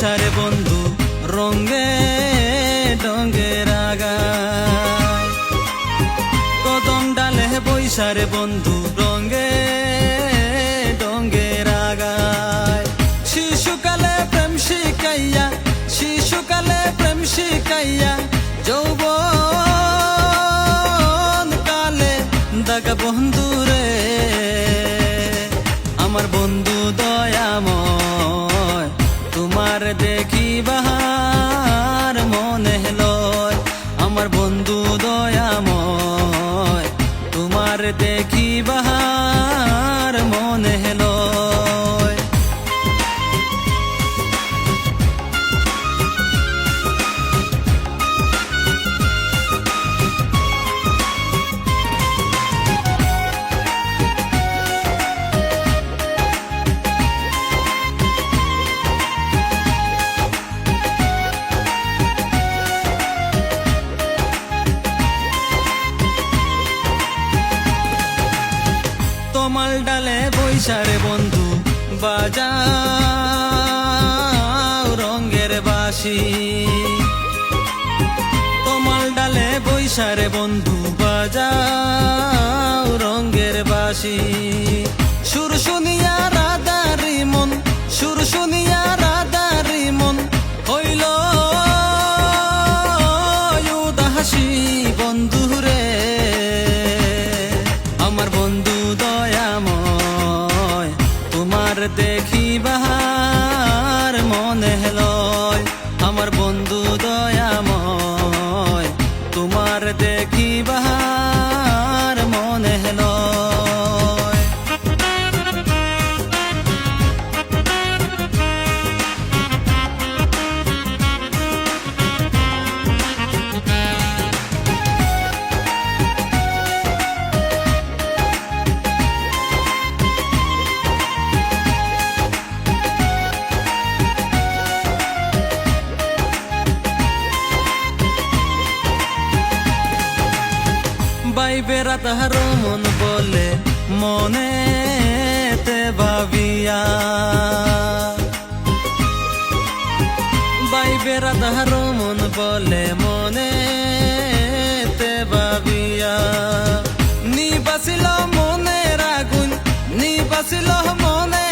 বৈশারে বন্ধু রঙ্গে ডঙ্গে রাগায়, কদম ডালে বৈশারে বন্ধু রঙ্গে ডঙ্গে রাগায়। শিশুকালে প্রেম শিখাইয়া, শিশুকালে প্রেম শিখাইয়া, যৌবন কালে দাগা বন্ধু রে। আমার বন্ধু দয়াময়, তোমার দেখিবার মনে লয়। আমার বন্ধু দয়াময়, তোমার দেখিবার মনে লয়। তমাল ডালে বৈশারে বন্ধু বাজাও রঙ্গের বাঁশি, তমাল ডালে বৈশারে বন্ধু বাজাও রঙ্গের বাঁশি। সুর শুনিয়া রাধারি মন, সুর শুনিয়া রাধারি মন হইল উদাসী বন্ধু রে। আমার বন্ধু দয়াময়, তোমার দেখিবার মনে লয়। আমার বন্ধু দয়াময়, তোমার দেখিবার মনে লয়। বাইবেরা তাহার মন বলে মনেতে ভাবিয়া, বাইবেরা তাহার মন বলে মনেতে ভাবিয়া। নিবাসিল মনের আগুন, নিবাসিল মনে